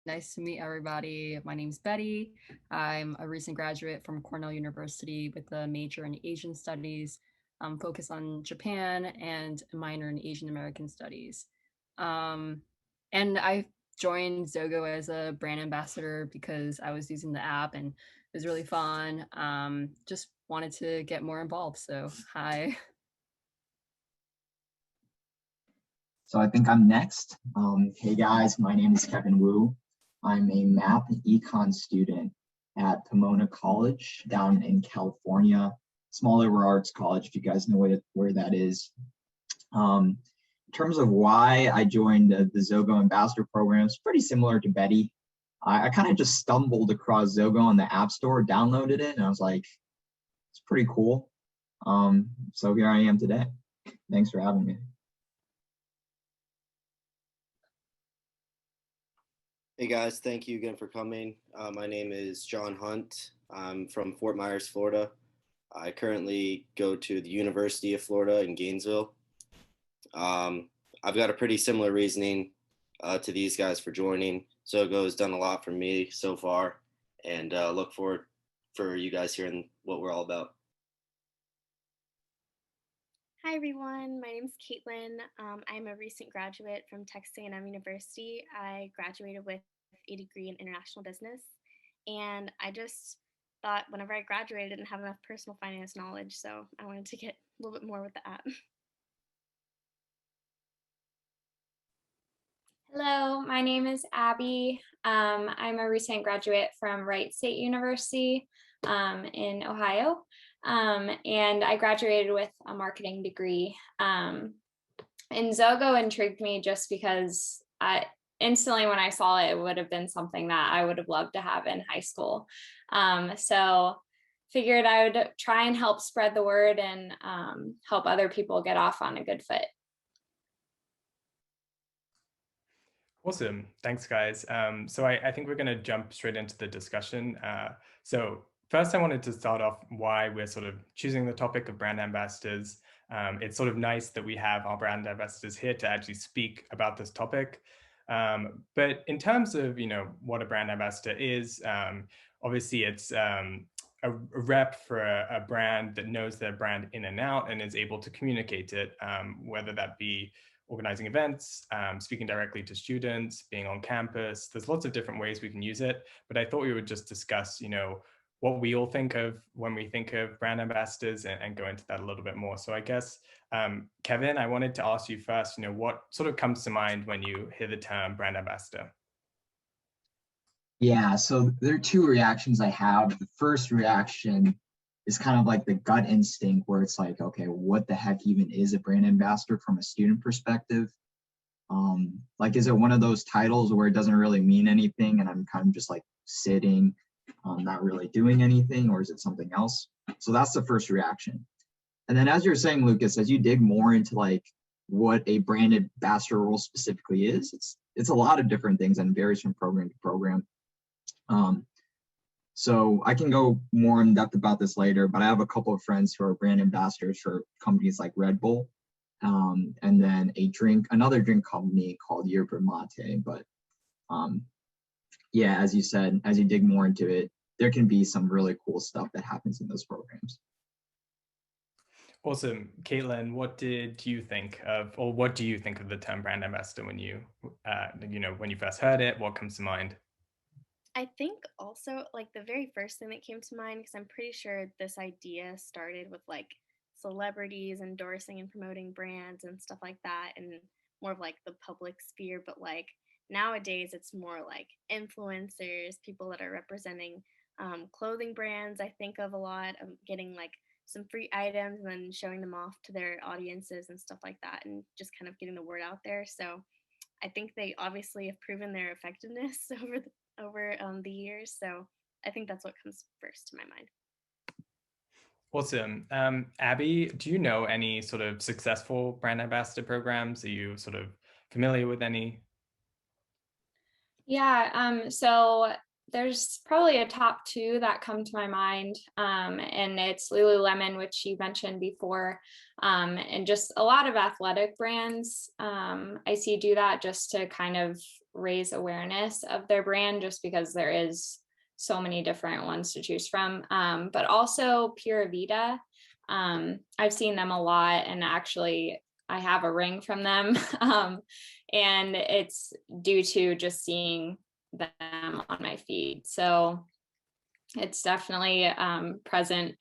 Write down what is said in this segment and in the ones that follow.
Nice to meet everybody. My name's Betty. I'm a recent graduate from Cornell University with a major in Asian Studies, focus on Japan, and a minor in Asian American Studies. Um, and I joined Zogo as a brand ambassador because I was using the app and it was really fun. Just wanted to get more involved. So, hi. So I think I'm next. Hey guys, my name is Kevin Wu. I'm a math and econ student at Pomona College down in California, small liberal arts college, if you guys know where that is. In terms of why I joined the Zogo Ambassador Program, it's pretty similar to Betty. I kind of just stumbled across Zogo on the App Store, downloaded it, and I was like, it's pretty cool. So here I am today. Thanks for having me. Hey guys, thank you again for coming. My name is John Hunt. I'm from Fort Myers, Florida. I currently go to the University of Florida in Gainesville. I've got a pretty similar reasoning to these guys for joining. Zogo has done a lot for me so far, and look forward for you guys hearing what we're all about. Hi everyone, my name is Caitlin. I'm a recent graduate from Texas A&M University. I graduated with a degree in international business, and I just thought whenever I graduated, I didn't have enough personal finance knowledge, so I wanted to get a little bit more with the app. Hello, my name is Abby. I'm a recent graduate from Wright State University in Ohio, and I graduated with a marketing degree. And Zogo intrigued me just because instantly when I saw it, it would have been something that I would have loved to have in high school. So figured I would try and help spread the word and help other people get off on a good foot. Awesome. Thanks, guys. So I think we're going to jump straight into the discussion. So first, I wanted to start off why we're sort of choosing the topic of brand ambassadors. It's sort of nice that we have our brand ambassadors here to actually speak about this topic. But in terms of, what a brand ambassador is, obviously it's a rep for a brand that knows their brand in and out and is able to communicate it, whether that be organizing events, speaking directly to students, being on campus. There's lots of different ways we can use it, but I thought we would just discuss, what we all think of when we think of brand ambassadors and go into that a little bit more. So I guess, Kevin, I wanted to ask you first, what sort of comes to mind when you hear the term brand ambassador? Yeah, so there are two reactions I have. The first reaction is kind of like the gut instinct where it's like, okay, what the heck even is a brand ambassador from a student perspective? Like, is it one of those titles where it doesn't really mean anything and I'm kind of just like sitting, not really doing anything, or is it something else? So that's the first reaction. And then as you're saying, Lucas, as you dig more into like what a brand ambassador role specifically is, it's a lot of different things and varies from program to program. So I can go more in depth about this later, but I have a couple of friends who are brand ambassadors for companies like Red Bull, and then another drink company called Yerba Mate. But yeah, as you said, as you dig more into it, there can be some really cool stuff that happens in those programs. Awesome. Caitlin, what did you think of, or what do you think of the term brand ambassador when you first heard it? What comes to mind? I think also like the very first thing that came to mind, because I'm pretty sure this idea started with like celebrities endorsing and promoting brands and stuff like that, and more of like the public sphere. But like nowadays, it's more like influencers, people that are representing clothing brands. I think of a lot of getting like some free items and then showing them off to their audiences and stuff like that, and just kind of getting the word out there. So I think they obviously have proven their effectiveness over the years. So I think that's what comes first to my mind. Awesome. Abby, do you know any sort of successful brand ambassador programs? Are you sort of familiar with any? Yeah, so there's probably a top two that come to my mind, and it's Lululemon, which you mentioned before, and just a lot of athletic brands I see do that just to kind of raise awareness of their brand, just because there is so many different ones to choose from. But also Pura Vida, I've seen them a lot, and actually I have a ring from them, and it's due to just seeing them on my feed. So it's definitely present,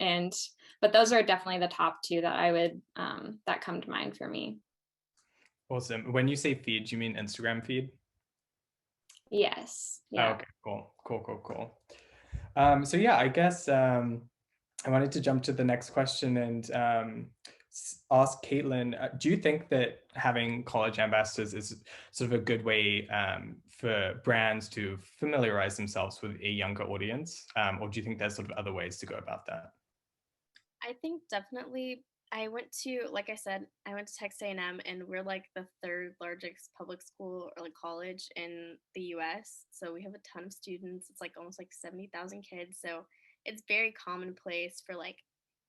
but those are definitely the top two that I would that come to mind for me. Awesome. When you say feed, do you mean Instagram feed? Yes. Oh, Yeah. okay, cool. So yeah, I guess I wanted to jump to the next question and ask Caitlin, do you think that having college ambassadors is sort of a good way for brands to familiarize themselves with a younger audience? Or do you think there's sort of other ways to go about that? I think definitely I went to, like I said, I went to Texas A&M, and we're like the third largest public school or like college in the US. So we have a ton of students. It's like almost like 70,000 kids. So it's very commonplace for like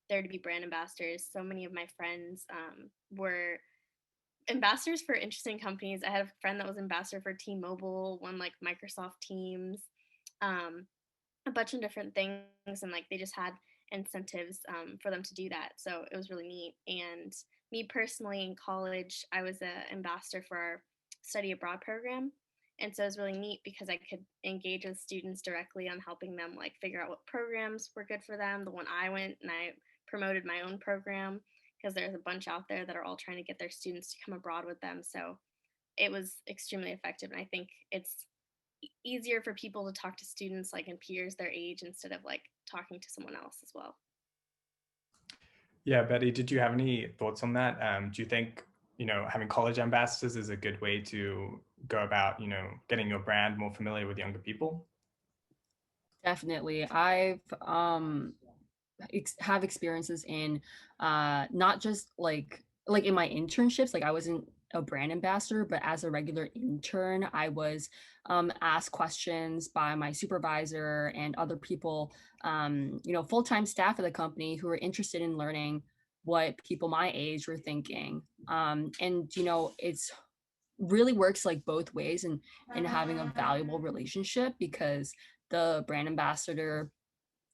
there to be brand ambassadors. So many of my friends were ambassadors for interesting companies. I had a friend that was ambassador for T-Mobile, one like Microsoft Teams, um, a bunch of different things, and like they just had incentives for them to do that. So it was really neat. And me personally, in college, I was an ambassador for our study abroad program. And so it was really neat because I could engage with students directly on helping them like figure out what programs were good for them. The one I went, and I promoted my own program because there's a bunch out there that are all trying to get their students to come abroad with them. So it was extremely effective. And I think it's easier for people to talk to students like and peers their age instead of like talking to someone else as well. Yeah, Betty, did you have any thoughts on that? Do you think, having college ambassadors is a good way to go about, getting your brand more familiar with younger people? Definitely. I've have experiences in not just like in my internships, like I wasn't a brand ambassador, but as a regular intern I was asked questions by my supervisor and other people, full-time staff of the company who were interested in learning what people my age were thinking. And it's really works like both ways in having a valuable relationship, because the brand ambassador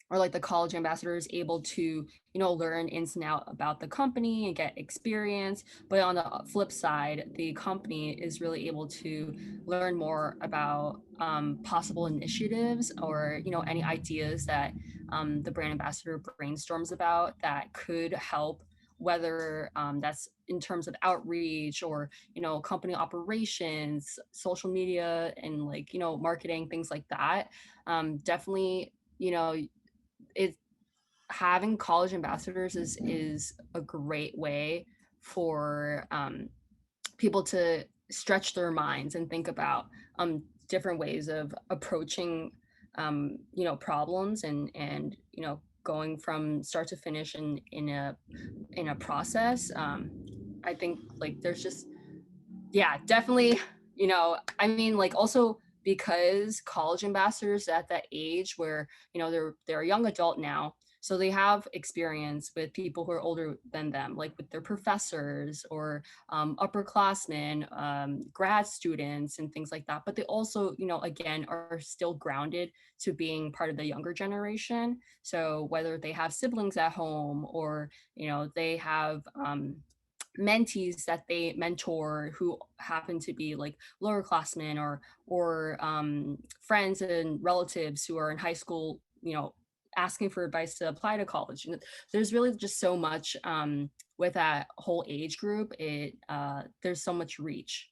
or like the college ambassador is able to learn ins and out about the company and get experience, but on the flip side the company is really able to learn more about possible initiatives or any ideas that the brand ambassador brainstorms about that could help, whether that's in terms of outreach or company operations, social media, and like marketing, things like that. Definitely, it having college ambassadors is a great way for people to stretch their minds and think about different ways of approaching problems and going from start to finish in a process. I think like there's just, yeah, definitely, I mean, like also because college ambassadors at that age where, they're a young adult now, so they have experience with people who are older than them, like with their professors or upperclassmen, grad students and things like that. But they also, again, are still grounded to being part of the younger generation. So whether they have siblings at home or, they have mentees that they mentor who happen to be like lower classmen or friends and relatives who are in high school, asking for advice to apply to college. There's really just so much with that whole age group. There's so much reach.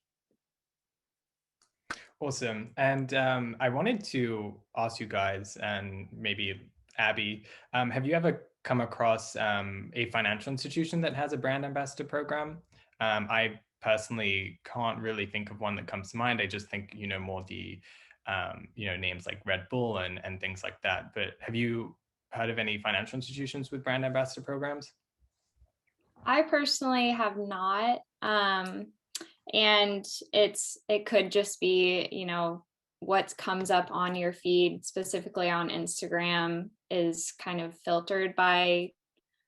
Awesome. And I wanted to ask you guys, and maybe Abby, have you ever come across a financial institution that has a brand ambassador program? I personally can't really think of one that comes to mind. I just think, more the, names like Red Bull and things like that. But have you heard of any financial institutions with brand ambassador programs? I personally have not. And it could just be, what comes up on your feed, specifically on Instagram, is kind of filtered by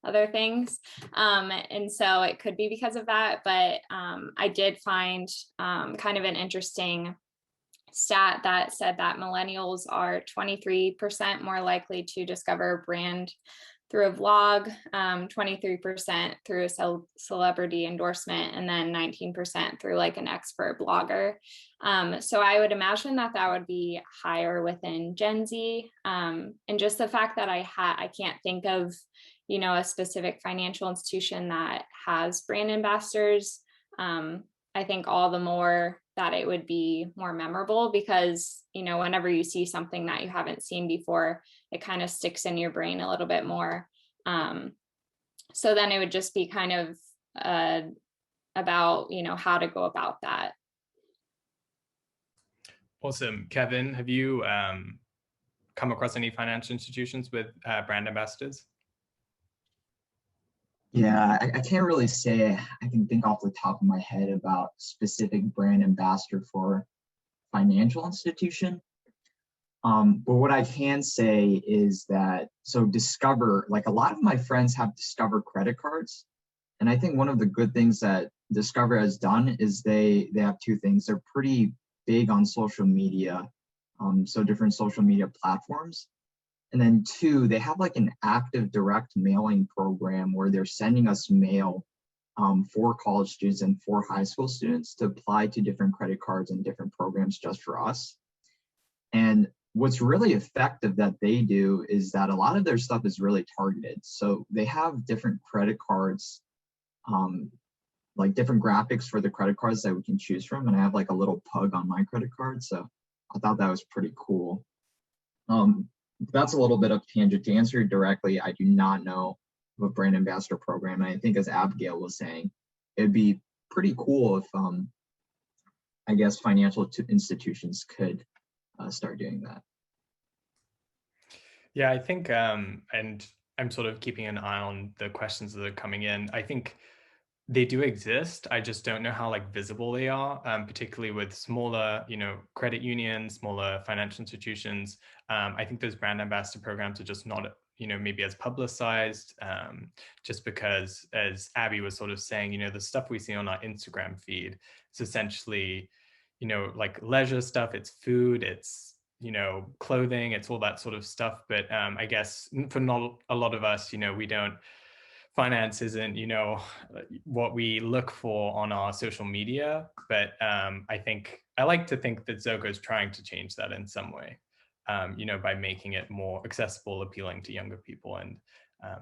other things. And so it could be because of that. But I did find kind of an interesting stat that said that millennials are 23% more likely to discover a brand through a vlog, 23% through a celebrity endorsement, and then 19% through like an expert blogger. So I would imagine that that would be higher within Gen Z. And just the fact that I can't think of, you know, a specific financial institution that has brand ambassadors. I think all the more that it would be more memorable, because, you know, whenever you see something that you haven't seen before, it kind of sticks in your brain a little bit more. So then it would just be kind of about, you know, how to go about that. Awesome. Kevin, have you come across any financial institutions with brand ambassadors? Yeah, I can't really say I can think off the top of my head about specific brand ambassador for financial institution. But what I can say is that, so Discover, like a lot of my friends have Discover credit cards. And I think one of the good things that Discover has done is they have two things. They're pretty big on social media, so different social media platforms. And then two, they have like an active direct mailing program where they're sending us mail for college students and for high school students to apply to different credit cards and different programs just for us. And what's really effective that they do is that a lot of their stuff is really targeted. So they have different credit cards, like different graphics for the credit cards that we can choose from. And I have like a little pug on my credit card. So I thought that was pretty cool. That's a little bit of tangent. To answer you directly, I do not know of a brand ambassador program. And I think, as Abigail was saying, it'd be pretty cool if, I guess, financial institutions could start doing that. Yeah, I think, and I'm sort of keeping an eye on the questions that are coming in. I think they do exist. I just don't know how like visible they are, particularly with smaller, you know, credit unions, smaller financial institutions. I think those brand ambassador programs are just not, you know, maybe as publicized, just because, as Abby was sort of saying, you know, the stuff we see on our Instagram feed, it's essentially, you know, like leisure stuff. It's food, it's, you know, clothing, it's all that sort of stuff. But I guess for not a lot of us, you know, finance isn't, you know, what we look for on our social media. But I like to think that Zogo is trying to change that in some way, you know, by making it more accessible, appealing to younger people. And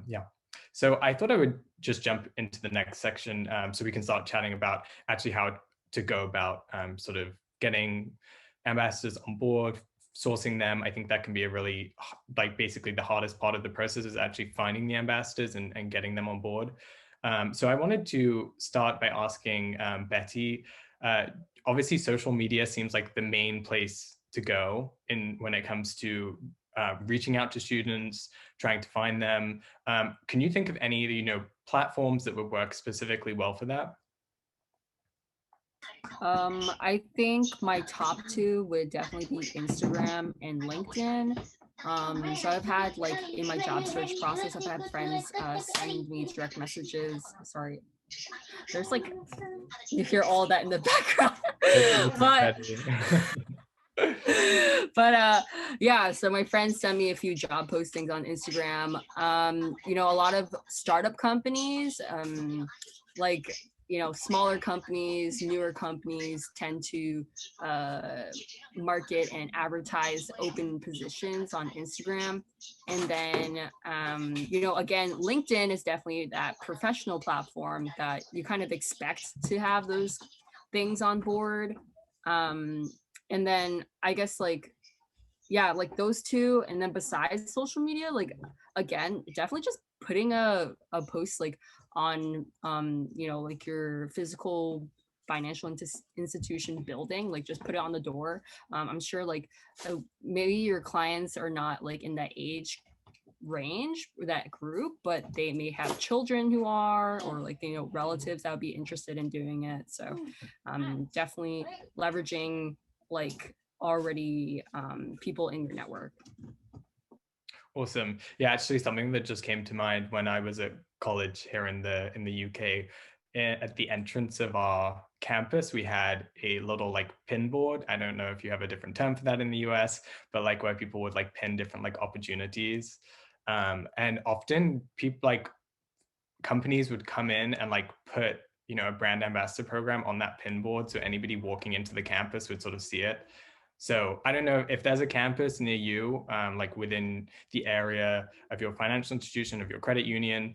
yeah. So I thought I would just jump into the next section, so we can start chatting about actually how to go about sort of getting ambassadors on board, sourcing them. I think that can be a really, like, basically the hardest part of the process is actually finding the ambassadors and getting them on board. So I wanted to start by asking Betty, obviously social media seems like the main place to go when it comes to reaching out to students, trying to find them. Can you think of any, you know, platforms that would work specifically well for that? I think my top two would definitely be Instagram and LinkedIn. So I've had, like, in my job search process, I've had friends send me direct messages. Sorry, there's like, you hear all that in the background. but yeah, so my friends send me a few job postings on Instagram. You know, a lot of startup companies, like, you know, smaller companies, newer companies tend to market and advertise open positions on Instagram. And then, you know, again, LinkedIn is definitely that professional platform that you kind of expect to have those things on board. And then I guess, like, yeah, like those two. And then besides social media, like, again, definitely just putting a post, like, on you know, like your physical financial institution building, like just put it on the door. I'm sure, like, maybe your clients are not like in that age range, that group, but they may have children who are, or like, you know, relatives that would be interested in doing it. So definitely leveraging like already people in your network. Awesome. Yeah, actually something that just came to mind when I was at college here in the UK. At the entrance of our campus, we had a little like pin board. I don't know if you have a different term for that in the US, but like where people would like pin different like opportunities. And often people like companies would come in and like put, you know, a brand ambassador program on that pin board, so anybody walking into the campus would sort of see it. So I don't know if there's a campus near you, like within the area of your financial institution, of your credit union,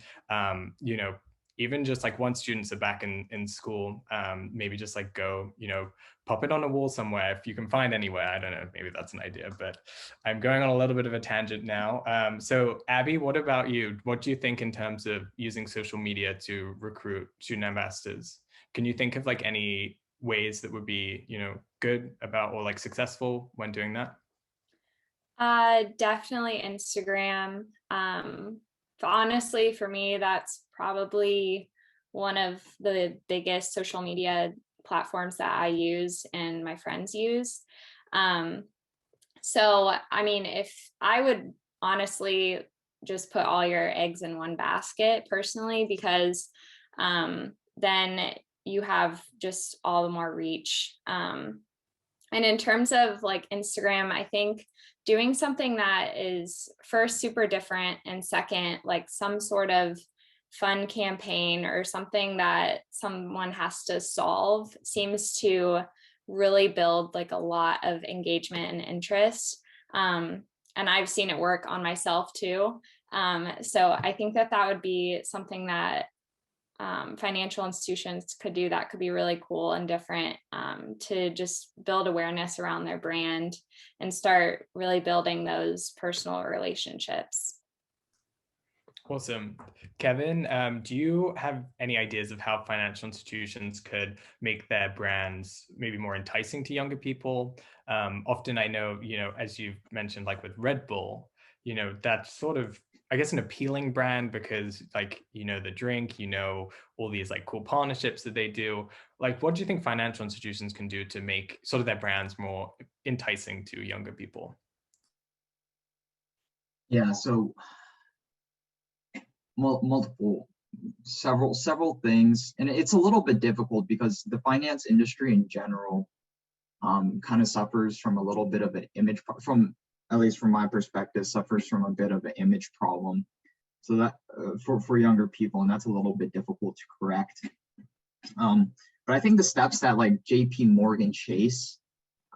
you know, even just like once students are back in school, maybe just like go, you know, pop it on a wall somewhere if you can find anywhere. I don't know, maybe that's an idea, but I'm going on a little bit of a tangent now. So Abby, what about you? What do you think in terms of using social media to recruit student ambassadors? Can you think of like any ways that would be, you know, good about or like successful when doing that? Definitely Instagram. Honestly, for me, that's probably one of the biggest social media platforms that I use and my friends use. So, I mean, if I would honestly just put all your eggs in one basket personally, because then you have just all the more reach. And in terms of like Instagram, I think doing something that is first super different and second, like some sort of fun campaign or something that someone has to solve seems to really build like a lot of engagement and interest. And I've seen it work on myself too. So I think that that would be something that financial institutions could do that could be really cool and different, to just build awareness around their brand and start really building those personal relationships. Awesome. Kevin, do you have any ideas of how financial institutions could make their brands maybe more enticing to younger people? Often I know, you know, as you've mentioned, like with Red Bull, you know, that's sort of, I guess, an appealing brand because like, you know, the drink, you know, all these like cool partnerships that they do. Like, what do you think financial institutions can do to make sort of their brands more enticing to younger people? Yeah, so several things, and it's a little bit difficult because the finance industry in general kind of suffers from a little bit of an image from, at least from my perspective, suffers from a bit of an image problem. So that for younger people, and that's a little bit difficult to correct. But I think the steps that like JP Morgan Chase,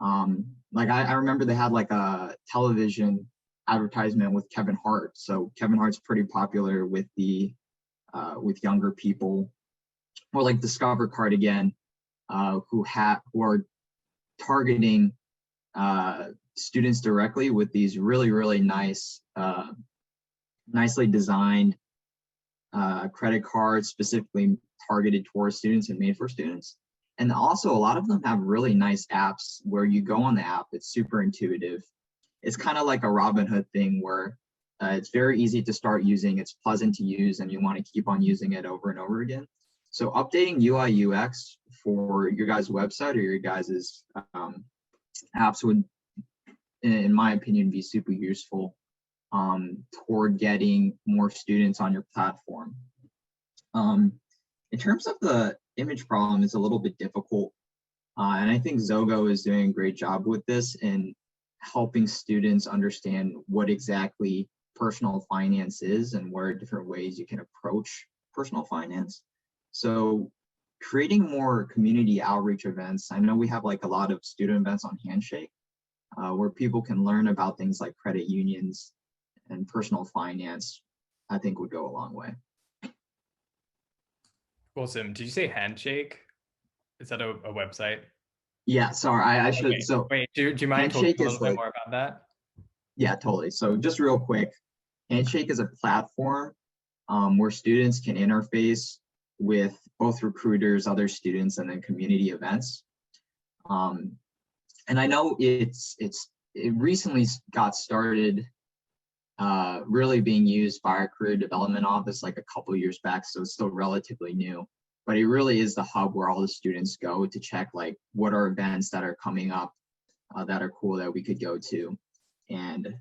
like I remember they had like a television advertisement with Kevin Hart. So Kevin Hart's pretty popular with the with younger people, or like Discover Cardigan, who are targeting students directly with these really nice, nicely designed credit cards specifically targeted towards students and made for students. And also a lot of them have really nice apps where you go on the app, it's super intuitive. It's kind of like a Robinhood thing where it's very easy to start using, it's pleasant to use, and you want to keep on using it over and over again. So updating UI UX for your guys' website or your guys' apps would, in my opinion, be super useful toward getting more students on your platform. In terms of the image problem, it's a little bit difficult. And I think Zogo is doing a great job with this in helping students understand what exactly personal finance is and what are different ways you can approach personal finance. So creating more community outreach events. I know we have like a lot of student events on Handshake where people can learn about things like credit unions and personal finance, I think would go a long way. Awesome. Did you say Handshake? Is that a website? Yeah, sorry, I should. Okay. So wait, do you mind Handshake talking a is little bit like, more about that? yeah, totally. So just real quick, Handshake is a platform where students can interface with both recruiters, other students, and then community events. And I know it recently got started really being used by our career development office like a couple years back, so it's still relatively new. But it really is the hub where all the students go to check like what are events that are coming up that are cool that we could go to, and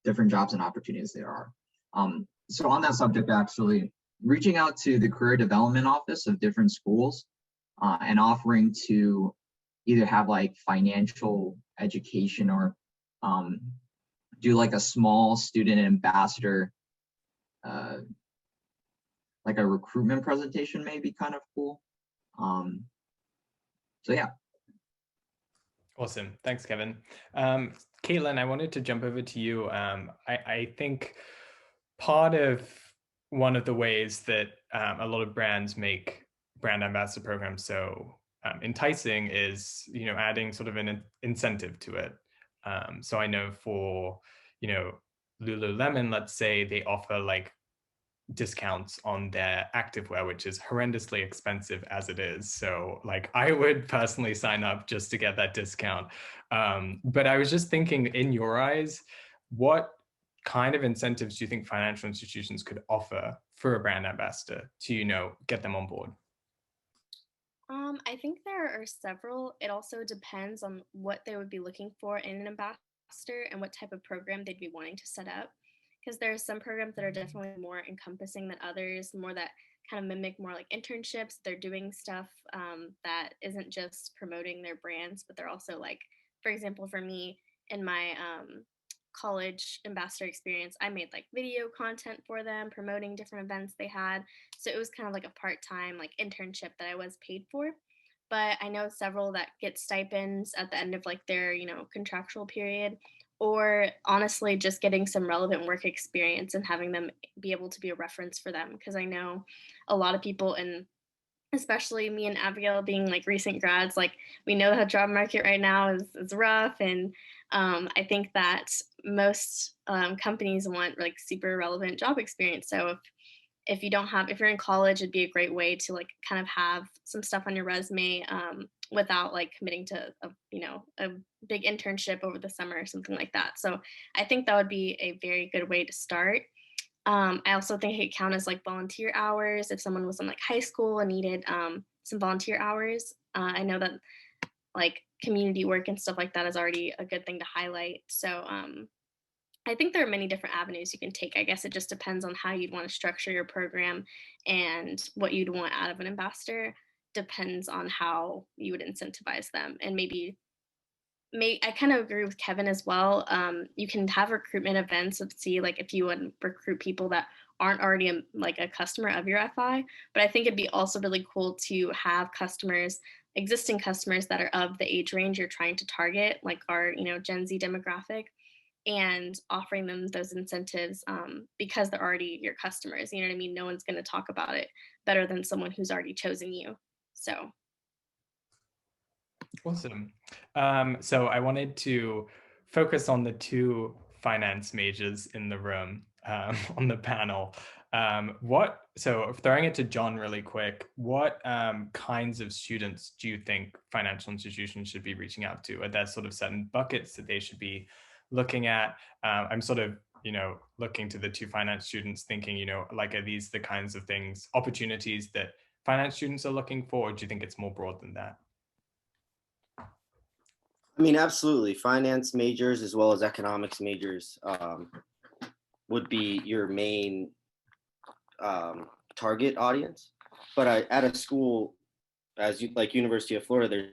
different jobs and opportunities there are. So on that subject, actually, reaching out to the career development office of different schools and offering to either have like financial education or do like a small student ambassador, like a recruitment presentation may be kind of cool. So yeah. Awesome. Thanks, Kevin. Caitlin, I wanted to jump over to you. I think part of one of the ways that a lot of brands make brand ambassador programs so enticing is, adding sort of an incentive to it. So I know for, Lululemon, let's say they offer like discounts on their activewear, which is horrendously expensive as it is. So like I would personally sign up just to get that discount. But I was just thinking, in your eyes, what kind of incentives do you think financial institutions could offer for a brand ambassador to, get them on board? I think there are several. It also depends on what they would be looking for in an ambassador and what type of program they'd be wanting to set up. Because there are some programs that are definitely more encompassing than others, more that kind of mimic more like internships. They're doing stuff that isn't just promoting their brands, but they're also like, for example, for me in my college ambassador experience, I made like video content for them, promoting different events they had. So it was kind of like a part-time like internship that I was paid for. But I know several that get stipends at the end of like their, contractual period, or honestly just getting some relevant work experience and having them be able to be a reference for them. Because I know a lot of people, and especially me and Abigail being like recent grads, like we know the job market right now is rough. And I think that most companies want like super relevant job experience. So if you're in college, it'd be a great way to like kind of have some stuff on your resume without like committing to a big internship over the summer or something like that. So I think that would be a very good way to start. I also think it could count as like volunteer hours if someone was in like high school and needed some volunteer hours. I know that like community work and stuff like that is already a good thing to highlight. So I think there are many different avenues you can take. I guess it just depends on how you'd want to structure your program, and what you'd want out of an ambassador depends on how you would incentivize them. And maybe I kind of agree with Kevin as well. You can have recruitment events of see like if you would recruit people that aren't already like a customer of your FI. But I think it'd be also really cool to have existing customers that are of the age range you're trying to target, like our Gen Z demographic, and offering them those incentives because they're already your customers. You know what I mean? No one's going to talk about it better than someone who's already chosen you. So. Awesome. So I wanted to focus on the two finance majors in the room on the panel. So throwing it to John really quick, what kinds of students do you think financial institutions should be reaching out to? Are there sort of certain buckets that they should be looking at? I'm sort of, looking to the two finance students thinking, like, are these the kinds of things, opportunities that finance students are looking for? Or do you think it's more broad than that? I mean, absolutely. Finance majors as well as economics majors would be your main target audience. But at a school like University of Florida, there's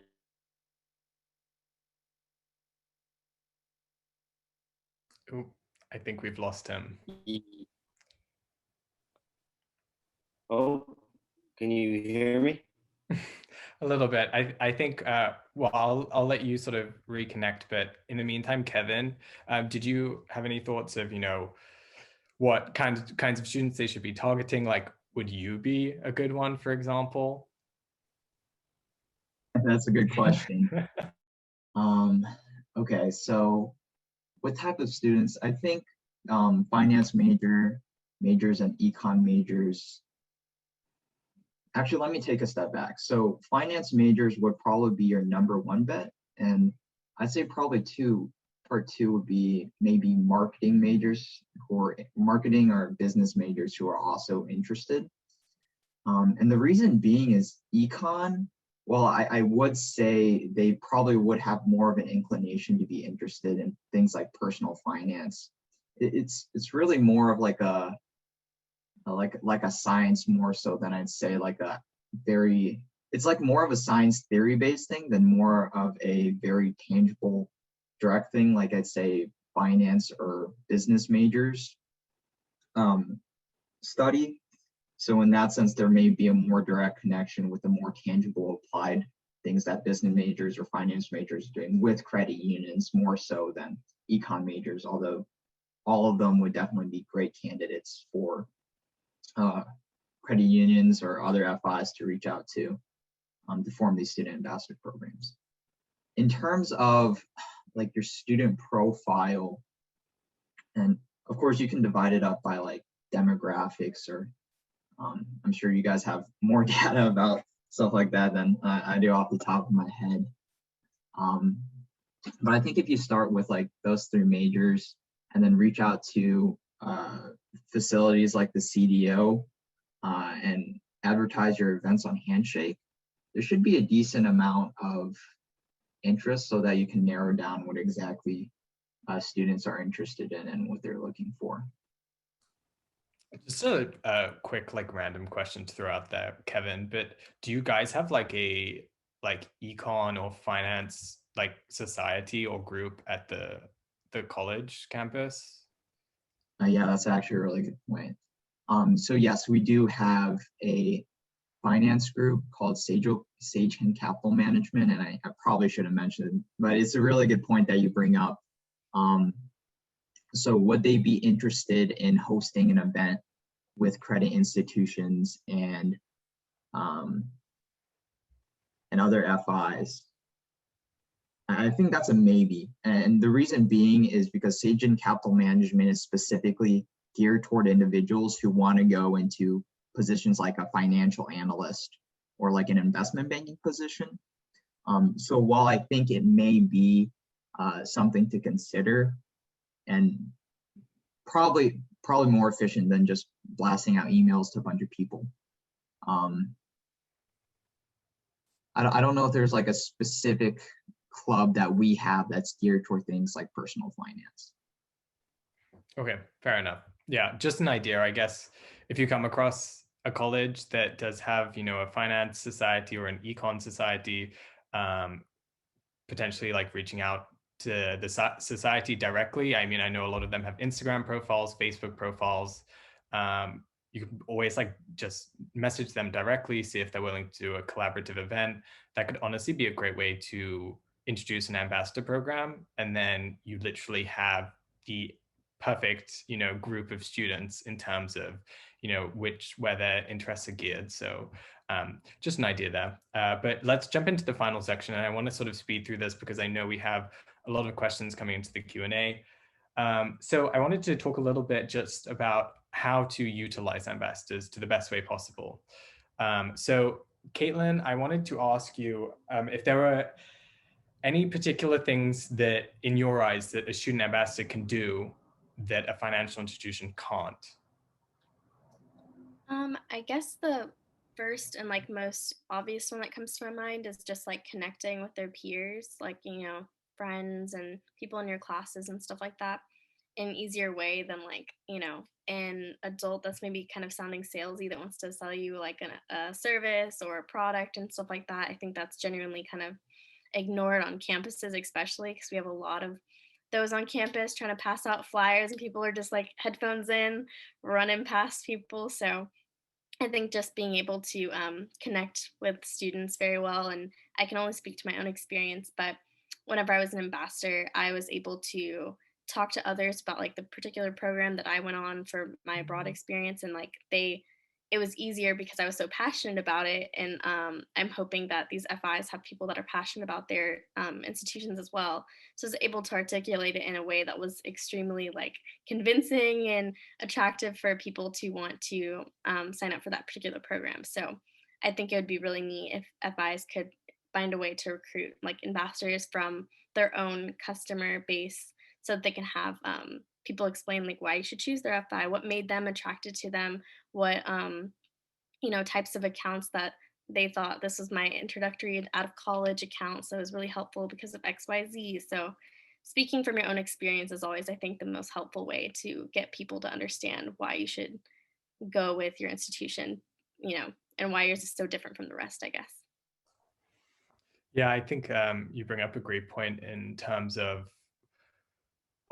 Ooh, I think we've lost him. Oh, can you hear me? A little bit. I think, well, I'll let you sort of reconnect, but in the meantime, Kevin, did you have any thoughts of, what kinds of students they should be targeting? Like, would you be a good one, for example? That's a good question. Okay, so what type of students? I think finance majors and econ majors. Actually, let me take a step back. So finance majors would probably be your number one bet. And I'd say probably part two would be maybe marketing majors or marketing or business majors who are also interested. And the reason being is econ Well, I would say they probably would have more of an inclination to be interested in things like personal finance. It's really more of like a science more so than I'd say like a very it's like more of a science theory based thing than more of a very tangible direct thing like I'd say finance or business majors um, study. So in that sense, there may be a more direct connection with the more tangible applied things that business majors or finance majors are doing with credit unions more so than econ majors, although all of them would definitely be great candidates for uh, credit unions or other FIs to reach out to form these student ambassador programs. In terms of like your student profile, and of course you can divide it up by like demographics or I'm sure you guys have more data about stuff like that than I do off the top of my head. But I think if you start with like those three majors and then reach out to facilities like the CDO and advertise your events on Handshake, there should be a decent amount of interest so that you can narrow down what exactly students are interested in and what they're looking for. Just a quick like random question to throw out there, Kevin, but do you guys have like a like econ or finance like society or group at the college campus? Yeah, that's actually a really good point. So yes, we do have a finance group called Sage and Capital Management, and I probably should have mentioned it, but it's a really good point that you bring up. So would they be interested in hosting an event with credit institutions and other FIs? I think that's a maybe. And the reason being is because Sage and Capital Management is specifically geared toward individuals who want to go into positions like a financial analyst or like an investment banking position. So while I think it may be something to consider and probably more efficient than just blasting out emails to a bunch of people. I don't know if there's like a specific club that we have that's geared toward things like personal finance. Okay, fair enough. Yeah, just an idea, I guess. If you come across a college that does have, a finance society or an econ society, potentially like reaching out to the society directly. I mean, I know a lot of them have Instagram profiles, Facebook profiles. You can always like just message them directly, see if they're willing to do a collaborative event. That could honestly be a great way to introduce an ambassador program. And then you literally have the perfect, group of students in terms of, where their interests are geared. So just an idea there. But let's jump into the final section. And I want to sort of speed through this because I know we have a lot of questions coming into the Q&A. So I wanted to talk a little bit just about how to utilize ambassadors to the best way possible. So Caitlin, I wanted to ask you if there were any particular things that in your eyes that a student ambassador can do that a financial institution can't. I guess the first and like most obvious one that comes to my mind is just like connecting with their peers, like, friends and people in your classes and stuff like that in an easier way than like, an adult that's maybe kind of sounding salesy that wants to sell you like a service or a product and stuff like that. I think that's genuinely kind of ignored on campuses, especially because we have a lot of those on campus trying to pass out flyers and people are just like headphones in, running past people. So I think just being able to connect with students very well, and I can only speak to my own experience, but whenever I was an ambassador, I was able to talk to others about like the particular program that I went on for my abroad experience, and like it was easier because I was so passionate about it, and I'm hoping that these FIs have people that are passionate about their institutions as well. So I was able to articulate it in a way that was extremely like convincing and attractive for people to want to sign up for that particular program. So I think it would be really neat if FIs could find a way to recruit like ambassadors from their own customer base so that they can have people explain like why you should choose their FI, what made them attracted to them, what types of accounts that they thought this was my introductory out of college account, so it was really helpful because of XYZ. So speaking from your own experience is always, I think, the most helpful way to get people to understand why you should go with your institution, and why yours is so different from the rest, I guess. Yeah, I think you bring up a great point in terms of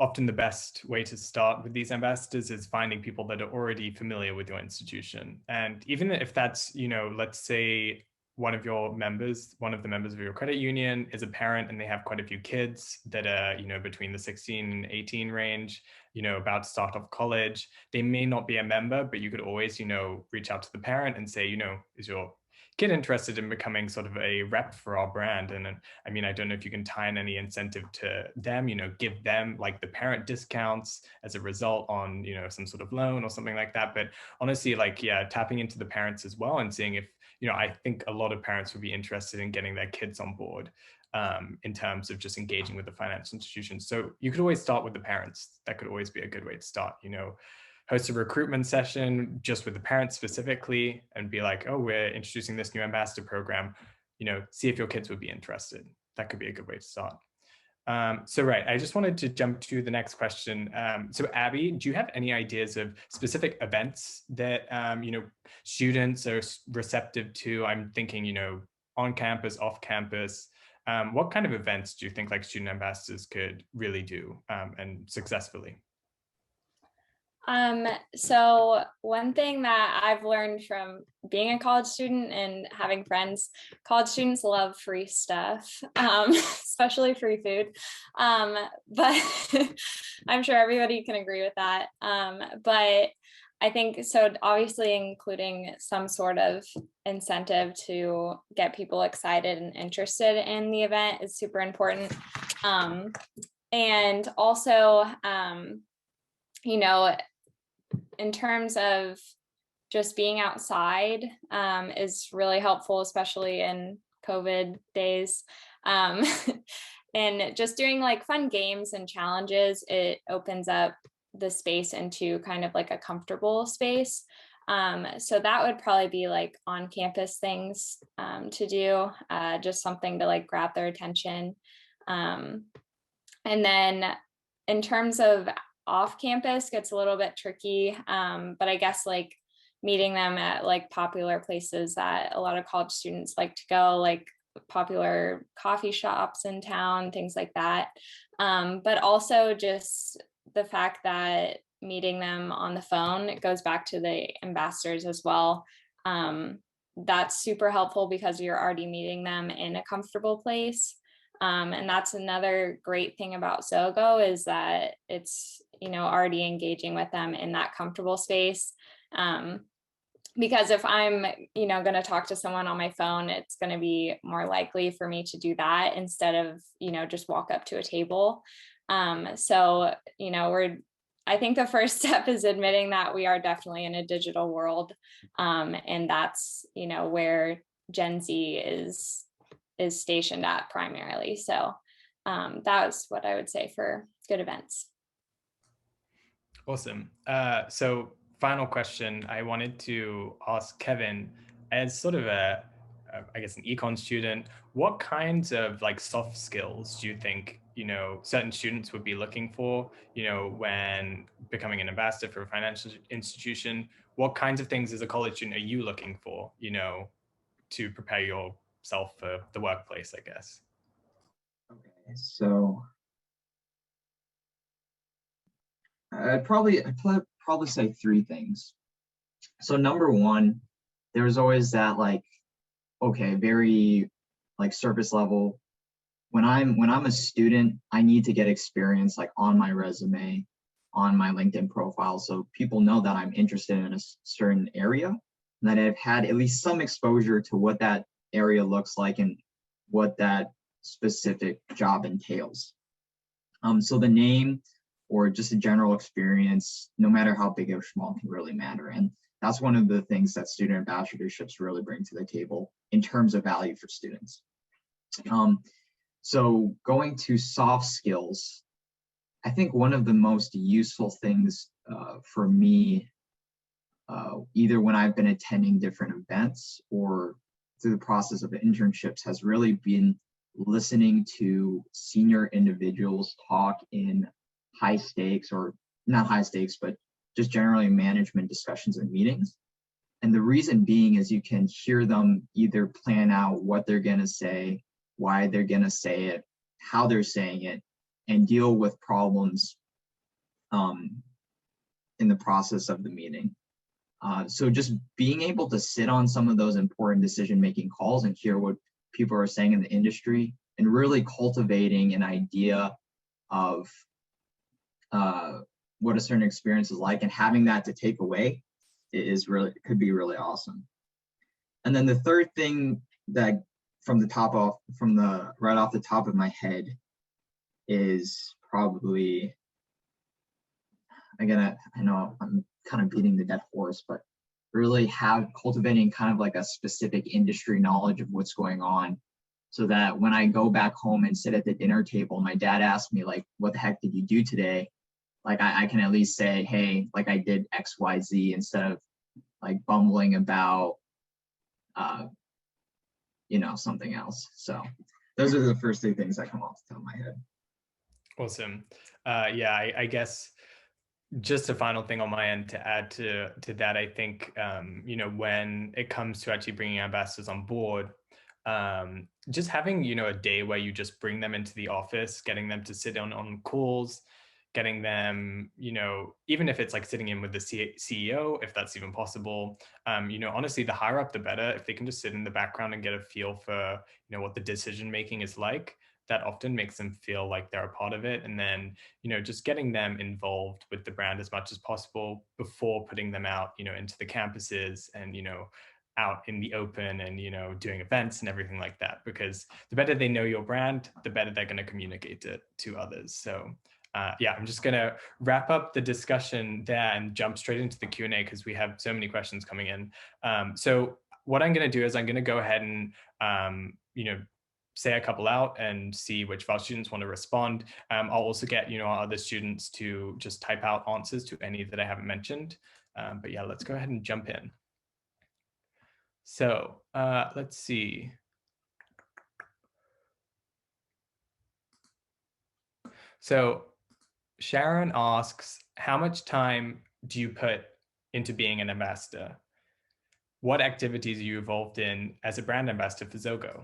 often the best way to start with these ambassadors is finding people that are already familiar with your institution. And even if that's, let's say one of the members of your credit union is a parent and they have quite a few kids that are, between the 16 and 18 range, about to start off college. They may not be a member, but you could always, reach out to the parent and say, is your kid interested in becoming sort of a rep for our brand? And I mean, I don't know if you can tie in any incentive to them, give them like the parent discounts as a result on, some sort of loan or something like that. But honestly, like, yeah, tapping into the parents as well and seeing if, I think a lot of parents would be interested in getting their kids on board in terms of just engaging with the financial institutions. So you could always start with the parents. That could always be a good way to start, host a recruitment session just with the parents specifically and be like, oh, we're introducing this new ambassador program, see if your kids would be interested. That could be a good way to start. So right, I just wanted to jump to the next question. So Abby, do you have any ideas of specific events that, students are receptive to? I'm thinking, on campus, off campus. What kind of events do you think like student ambassadors could really do and successfully? So one thing that I've learned from being a college student and having friends, college students love free stuff, especially free food. But I'm sure everybody can agree with that. But I think so, obviously including some sort of incentive to get people excited and interested in the event is super important. And also, in terms of just being outside is really helpful, especially in COVID days. And just doing like fun games and challenges, it opens up the space into kind of like a comfortable space. So that would probably be like on campus things to do, just something to like grab their attention. And then in terms of off campus gets a little bit tricky, but I guess like meeting them at like popular places that a lot of college students like to go, like popular coffee shops in town, things like that. But also just the fact that meeting them on the phone, it goes back to the ambassadors as well. That's super helpful because you're already meeting them in a comfortable place. And that's another great thing about Zogo is that it's, already engaging with them in that comfortable space. Because if I'm, going to talk to someone on my phone, it's going to be more likely for me to do that instead of, just walk up to a table. So, I think the first step is admitting that we are definitely in a digital world. And that's, where Gen Z is stationed at primarily. So that's what I would say for good events. Awesome. So final question, I wanted to ask Kevin, as sort of I guess an econ student, what kinds of like soft skills do you think, certain students would be looking for, when becoming an ambassador for a financial institution? What kinds of things as a college student are you looking for, to prepare yourself for the workplace, I guess? Okay, so I'd probably say three things. So number one, there's always that like, okay, very like surface level. When I'm a student, I need to get experience like on my resume, on my LinkedIn profile, so people know that I'm interested in a certain area and that I've had at least some exposure to what that area looks like and what that specific job entails. So the name or just a general experience, no matter how big or small, can really matter. And that's one of the things that student ambassadorships really bring to the table in terms of value for students. So going to soft skills, I think one of the most useful things for me, either when I've been attending different events or through the process of internships has really been listening to senior individuals talk in high stakes, or not high stakes, but just generally management discussions and meetings. And the reason being is you can hear them either plan out what they're going to say, why they're going to say it, how they're saying it, and deal with problems in the process of the meeting. So just being able to sit on some of those important decision-making calls and hear what people are saying in the industry, and really cultivating an idea of what a certain experience is like, and having that to take away could be really awesome. And then the third thing that right off the top of my head is probably, again, I know I'm kind of beating the dead horse, but really cultivating kind of like a specific industry knowledge of what's going on, so that when I go back home and sit at the dinner table, my dad asks me like, what the heck did you do today? Like I can at least say, hey, like I did X, Y, Z, instead of like bumbling about, something else. So those are the first three things that come off the top of my head. Awesome. Yeah, I guess just a final thing on my end to add to that, I think, when it comes to actually bringing ambassadors on board, just having, a day where you just bring them into the office, getting them to sit on calls, getting them, even if it's like sitting in with the CEO, if that's even possible, honestly, the higher up, the better. If they can just sit in the background and get a feel for, what the decision making is like, that often makes them feel like they're a part of it. And then, just getting them involved with the brand as much as possible before putting them out, into the campuses and, out in the open and, doing events and everything like that. Because the better they know your brand, the better they're going to communicate it to others. So yeah, I'm just going to wrap up the discussion there and jump straight into the Q&A because we have so many questions coming in. So what I'm going to do is I'm going to go ahead and, say a couple out and see which of our students want to respond. I'll also get, our other students to just type out answers to any that I haven't mentioned. But yeah, let's go ahead and jump in. So let's see. So Sharon asks, how much time do you put into being an ambassador? What activities are you involved in as a brand ambassador for Zogo?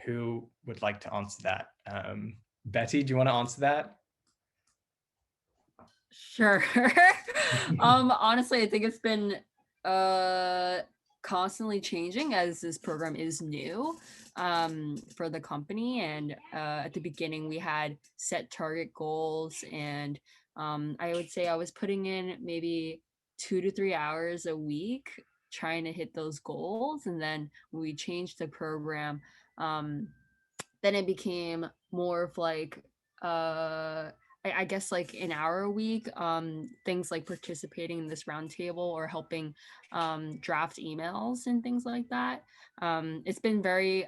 Who would like to answer that? Betty, do you want to answer that? Sure. Honestly, I think it's been constantly changing as this program is new for the company. And at the beginning, we had set target goals, and I would say I was putting in maybe 2 to 3 hours a week trying to hit those goals. And then when we changed the program, then it became more of like I guess like an hour a week, things like participating in this roundtable or helping draft emails and things like that. It's been very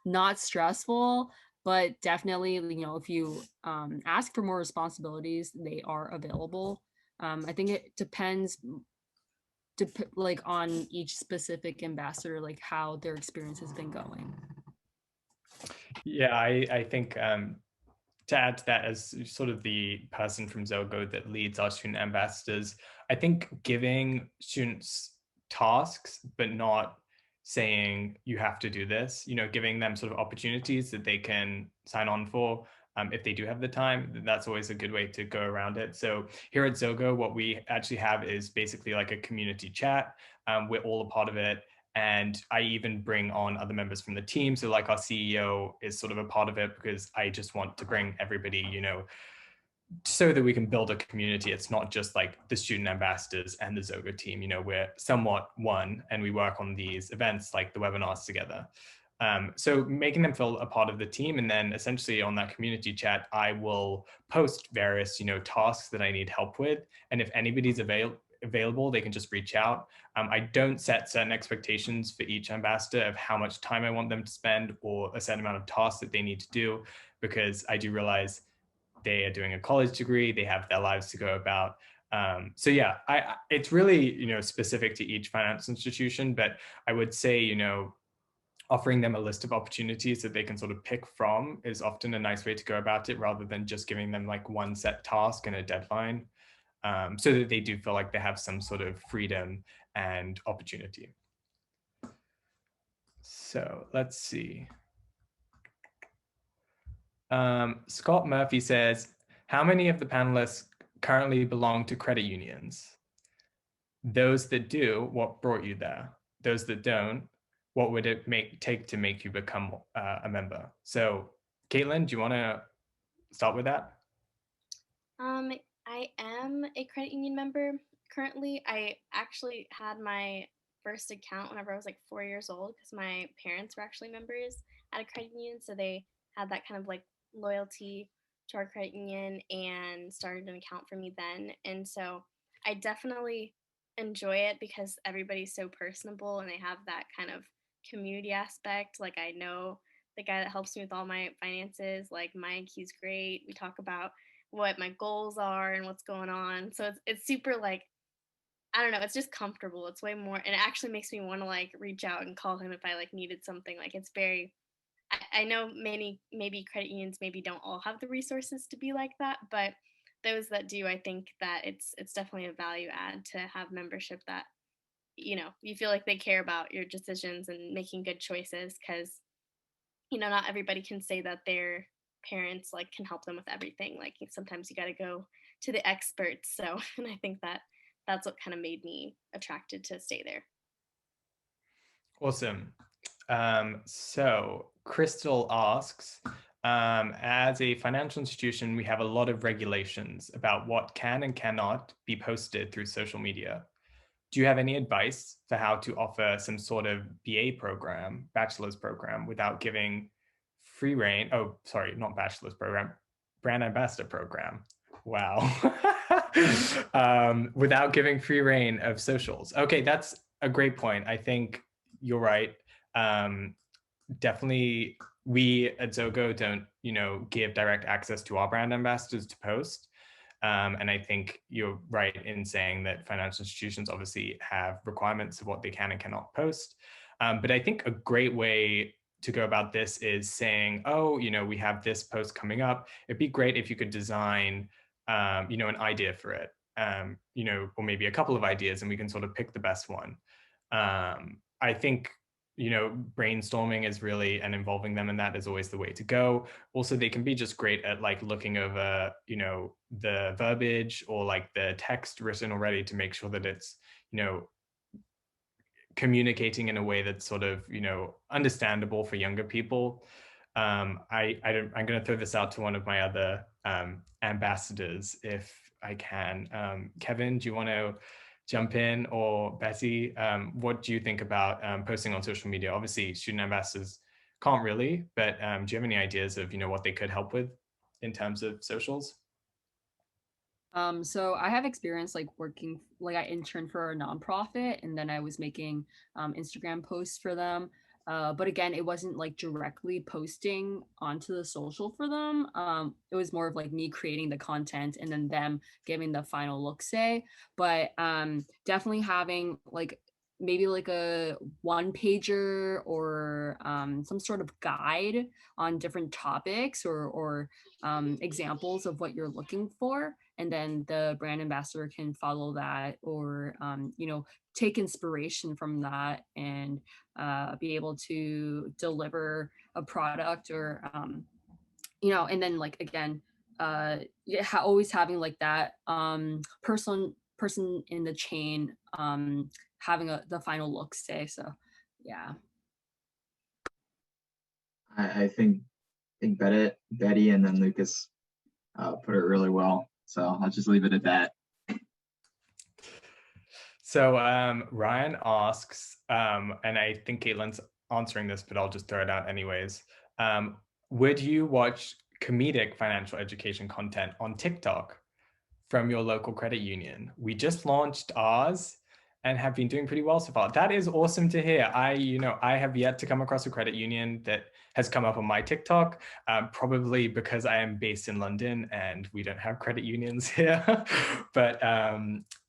not stressful, but definitely, if you ask for more responsibilities, they are available. I think it depends like on each specific ambassador, like how their experience has been going. Yeah, I think to add to that, as sort of the person from Zogo that leads our student ambassadors, I think giving students tasks, but not saying you have to do this, giving them sort of opportunities that they can sign on for. If they do have the time, that's always a good way to go around it. So here at Zogo, what we actually have is basically like a community chat. We're all a part of it. And I even bring on other members from the team. So like our CEO is sort of a part of it because I just want to bring everybody, so that we can build a community. It's not just like the student ambassadors and the Zogo team, we're somewhat one and we work on these events like the webinars together. So making them feel a part of the team, and then essentially on that community chat, I will post various, tasks that I need help with. And if anybody's available, they can just reach out. I don't set certain expectations for each ambassador of how much time I want them to spend or a certain amount of tasks that they need to do, because I do realize they are doing a college degree, they have their lives to go about. So yeah, it's really, specific to each finance institution, but I would say, offering them a list of opportunities that they can sort of pick from is often a nice way to go about it, rather than just giving them like one set task and a deadline, so that they do feel like they have some sort of freedom and opportunity. So let's see. Scott Murphy says, how many of the panelists currently belong to credit unions? Those that do, what brought you there? Those that don't, what would it take to make you become a member? So Caitlin, do you want to start with that? I am a credit union member currently. I actually had my first account whenever I was like 4 years old because my parents were actually members at a credit union. So they had that kind of like loyalty to our credit union and started an account for me then. And so I definitely enjoy it because everybody's so personable and they have that kind of community aspect. Like I know the guy that helps me with all my finances, like Mike, he's great. We talk about what my goals are and what's going on. So it's super like I don't know, it's just comfortable. It's way more and it actually makes me want to like reach out and call him if I like needed something. Like it's very I know many maybe credit unions maybe don't all have the resources to be like that, but those that do, I think that it's definitely a value add to have membership that you feel like they care about your decisions and making good choices because not everybody can say that their parents like can help them with everything. Like sometimes you got to go to the experts. So, and I think that that's what kind of made me attracted to stay there. Awesome. So Crystal asks, as a financial institution, we have a lot of regulations about what can and cannot be posted through social media. Do you have any advice for how to offer some sort of BA program, bachelor's program, without giving free reign? Oh, sorry, not bachelor's program, brand ambassador program. Wow. Without giving free reign of socials. Okay, that's a great point. I think you're right. Definitely, we at Zogo don't, give direct access to our brand ambassadors to post. And I think you're right in saying that financial institutions obviously have requirements of what they can and cannot post. But I think a great way to go about this is saying, oh, we have this post coming up. It'd be great if you could design, an idea for it, or maybe a couple of ideas, and we can sort of pick the best one. I think brainstorming is really, and involving them in that is always the way to go. Also, they can be just great at like looking over, the verbiage or like the text written already to make sure that it's, communicating in a way that's sort of, understandable for younger people. I'm going to throw this out to one of my other ambassadors if I can. Kevin, do you want to jump in, or Betty, what do you think about posting on social media? Obviously, student ambassadors can't really, but do you have any ideas of what they could help with in terms of socials? So I have experience like working, like I interned for a nonprofit and then I was making Instagram posts for them. But again, it wasn't like directly posting onto the social for them. It was more of like me creating the content and then them giving the final look say. But definitely having like maybe like a one pager or some sort of guide on different topics or examples of what you're looking for, and then the brand ambassador can follow that or take inspiration from that and be able to deliver a product or and then like again always having like that person in the chain having the final look say. So yeah. I think Betty and then Lucas put it really well. So I'll just leave it at that. So Ryan asks, and I think Caitlin's answering this, but I'll just throw it out anyways. Would you watch comedic financial education content on TikTok from your local credit union? We just launched ours, and have been doing pretty well so far. That is awesome to hear. I have yet to come across a credit union that has come up on my TikTok, probably because I am based in London and we don't have credit unions here. But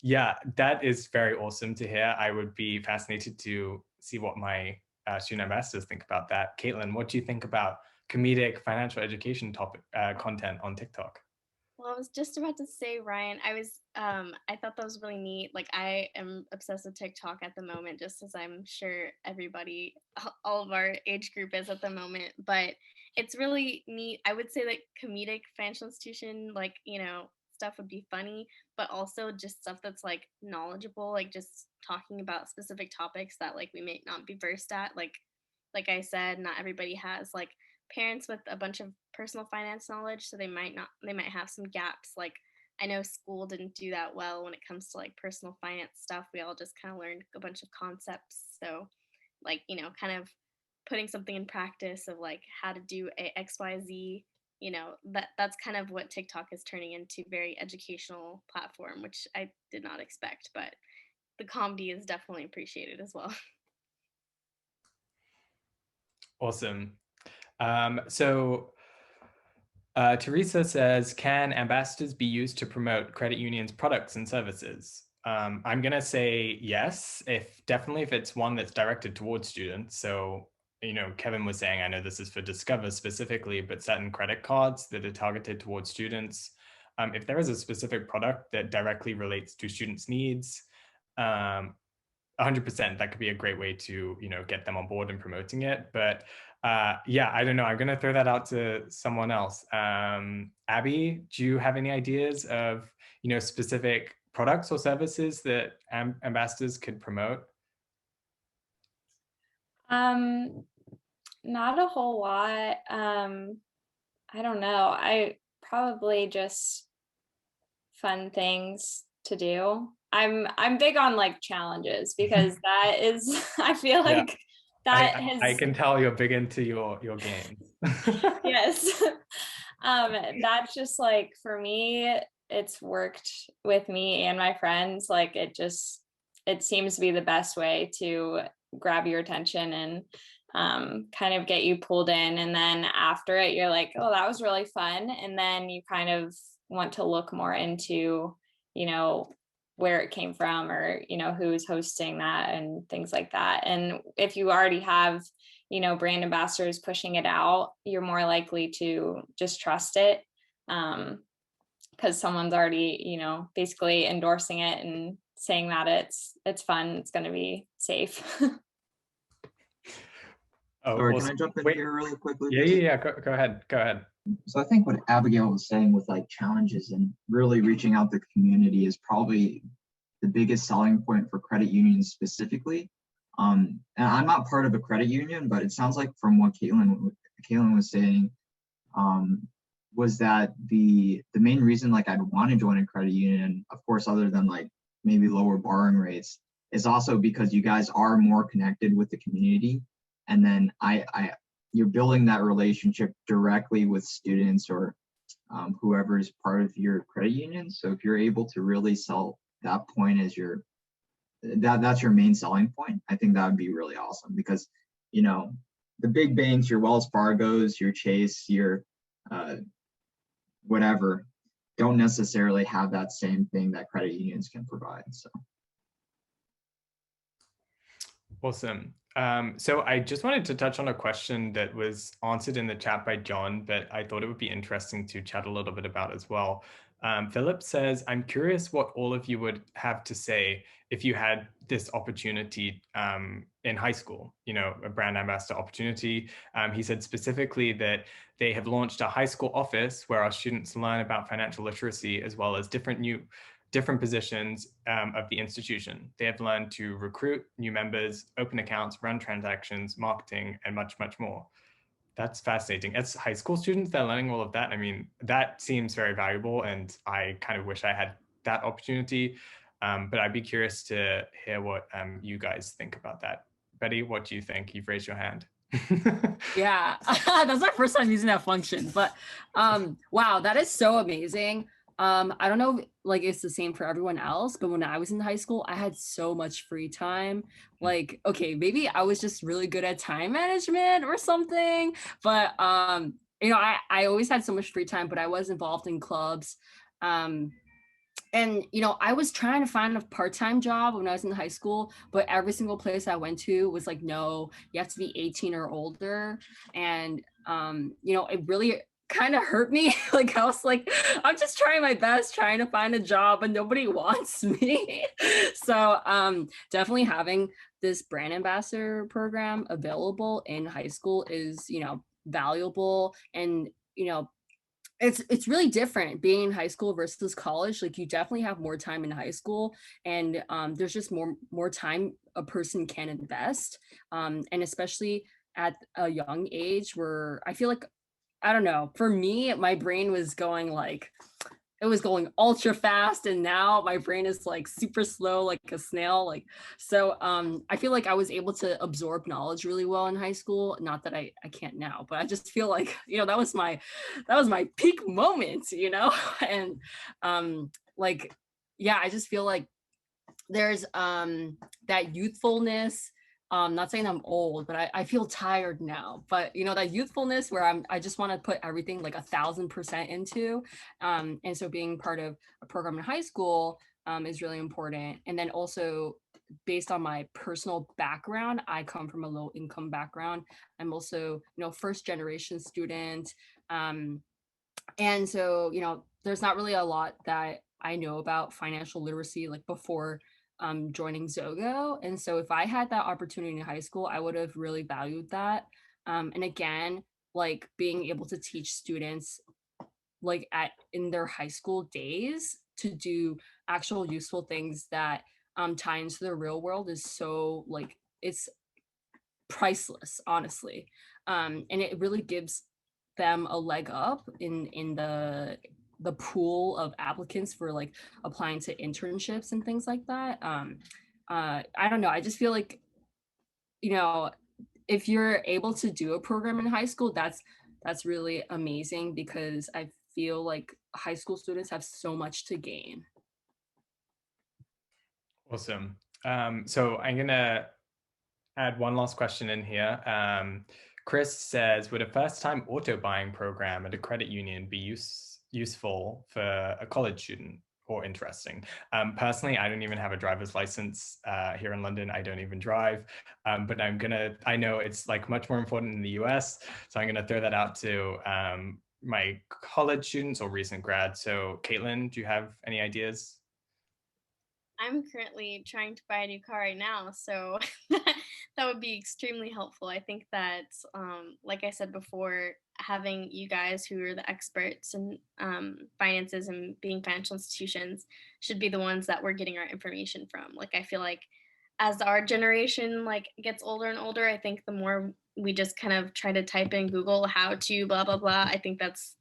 yeah, that is very awesome to hear. I would be fascinated to see what my student ambassadors think about that. Caitlin, what do you think about comedic financial education topic content on TikTok? Well, I was just about to say, Ryan, I thought that was really neat. Like, I am obsessed with TikTok at the moment, just as I'm sure everybody, all of our age group is at the moment. But it's really neat. I would say that comedic financial institution, like, stuff would be funny, but also just stuff that's like knowledgeable, like just talking about specific topics that like we may not be versed at. Like I said, not everybody has like parents with a bunch of personal finance knowledge, so they might have some gaps. Like, I know school didn't do that well when it comes to like personal finance stuff. We all just kind of learned a bunch of concepts. So like, kind of putting something in practice of like how to do a XYZ, that's kind of what TikTok is turning into, very educational platform, which I did not expect, but the comedy is definitely appreciated as well. Awesome. So Teresa says, can ambassadors be used to promote credit unions' products and services? I'm going to say yes, definitely if it's one that's directed towards students. So, Kevin was saying, I know this is for Discover specifically, but certain credit cards that are targeted towards students. If there is a specific product that directly relates to students' needs, 100%, that could be a great way to, get them on board and promoting it. But yeah, I don't know. I'm going to throw that out to someone else. Abby, do you have any ideas of, specific products or services that ambassadors could promote? Not a whole lot. I don't know. I probably just fun things to do. I'm big on like challenges because that is I feel Yeah. like that I can tell you're big into your games. Yes. That's just like, for me, it's worked with me and my friends. Like, it seems to be the best way to grab your attention and kind of get you pulled in. And then after it, you're like, oh, that was really fun. And then you kind of want to look more into, where it came from, or, who's hosting that and things like that. And if you already have, brand ambassadors pushing it out, you're more likely to just trust it, because someone's already, basically endorsing it and saying that it's fun, it's going to be safe. Oh, Sorry, awesome. can I jump in here really quickly? Yeah. Go ahead. So I think what Abigail was saying with like challenges and really reaching out to the community is probably the biggest selling point for credit unions specifically. And I'm not part of a credit union, but it sounds like from what Caitlin was saying, was that the main reason like I'd want to join a credit union, of course, other than like maybe lower borrowing rates, is also because you guys are more connected with the community. And then you're building that relationship directly with students or whoever is part of your credit union. So if you're able to really sell that point as that's your main selling point, I think that would be really awesome, because the big banks, your Wells Fargos, your Chase, your whatever, don't necessarily have that same thing that credit unions can provide. So Awesome. So I just wanted to touch on a question that was answered in the chat by John, but I thought it would be interesting to chat a little bit about as well. Philip says, I'm curious what all of you would have to say if you had this opportunity in high school, a brand ambassador opportunity. He said specifically that they have launched a high school office where our students learn about financial literacy, as well as different positions of the institution. They have learned to recruit new members, open accounts, run transactions, marketing, and much, much more. That's fascinating. As high school students, they're learning all of that. I mean, that seems very valuable, and I kind of wish I had that opportunity. But I'd be curious to hear what you guys think about that. Betty, what do you think? You've raised your hand. Yeah, that's my first time using that function, but wow, that is so amazing. I don't know if, like it's the same for everyone else, but when I was in high school, I had so much free time. Like, okay, maybe I was just really good at time management or something, but I always had so much free time, but I was involved in clubs. Um, and I was trying to find a part-time job when I was in high school, but every single place I went to was like, no, you have to be 18 or older. And it really kind of hurt me. Like, I was like, I'm just trying my best trying to find a job and nobody wants me. So definitely having this brand ambassador program available in high school is valuable. And it's really different being in high school versus college. Like, you definitely have more time in high school, and there's just more time a person can invest, and especially at a young age, where I feel like, I don't know, for me my brain was going like, it was going ultra fast, and now my brain is like super slow, like a snail. Like, so I feel like I was able to absorb knowledge really well in high school. Not that I can't now, but I just feel like that was my peak moment, and like, yeah, I just feel like there's that youthfulness. Not saying I'm old, but I feel tired now. But that youthfulness where I just want to put everything like 1,000% into. And so being part of a program in high school is really important. And then also, based on my personal background, I come from a low income background. I'm also, first generation student. And so, there's not really a lot that I know about financial literacy like before joining Zogo. And so if I had that opportunity in high school, I would have really valued that. And again, like being able to teach students like in their high school days to do actual useful things that tie into the real world is so like, it's priceless, honestly. And it really gives them a leg up in the pool of applicants for like applying to internships and things like that. I don't know. I just feel like, you know, if you're able to do a program in high school, that's really amazing, because I feel like high school students have so much to gain. Awesome. So I'm gonna add one last question in here. Chris says, would a first-time auto buying program at a credit union be useful for a college student or interesting? Personally, I don't even have a driver's license here in London. I don't even drive, but I know it's like much more important in the US. So I'm gonna throw that out to my college students or recent grads. So Caitlin, do you have any ideas? I'm currently trying to buy a new car right now, so that would be extremely helpful. I think that, like I said before, having you guys who are the experts in finances and being financial institutions should be the ones that we're getting our information from. Like, I feel like as our generation like gets older and older, I think the more we just kind of try to type in Google how to blah blah blah, I think that's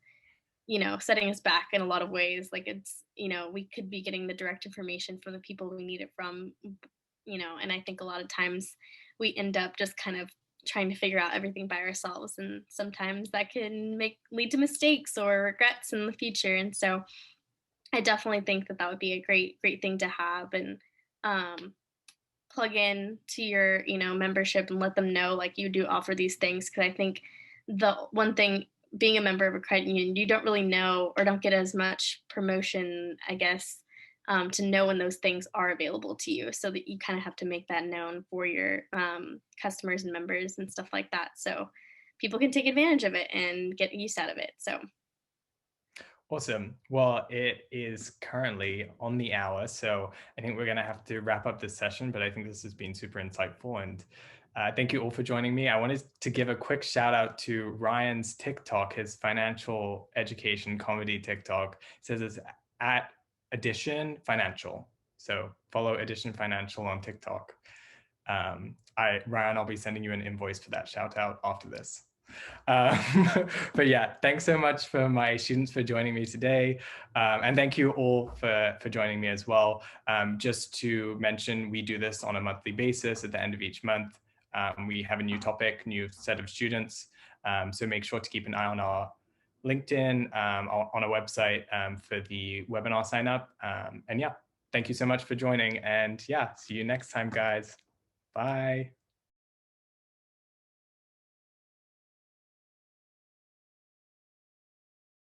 setting us back in a lot of ways. Like, it's, we could be getting the direct information from the people we need it from, and I think a lot of times we end up just kind of trying to figure out everything by ourselves. And sometimes that can lead to mistakes or regrets in the future. And so I definitely think that that would be a great, great thing to have, and um, plug in to your, membership and let them know like you do offer these things. Cause I think the one thing, being a member of a credit union, you don't really know or don't get as much promotion, I guess, to know when those things are available to you. So that you kind of have to make that known for your customers and members and stuff like that. So people can take advantage of it and get use out of it. So Awesome. Well, it is currently on the hour, so I think we're going to have to wrap up this session, but I think this has been super insightful, and thank you all for joining me. I wanted to give a quick shout out to Ryan's TikTok, his financial education comedy TikTok. It says it's at Addition Financial. So follow Addition Financial on TikTok. Ryan, I'll be sending you an invoice for that shout out after this. Um, but yeah, thanks so much for my students for joining me today. And thank you all for joining me as well. Just to mention, we do this on a monthly basis at the end of each month. We have a new topic, new set of students. So make sure to keep an eye on our LinkedIn, on a website for the webinar sign up. And yeah, thank you so much for joining. And yeah, see you next time, guys. Bye.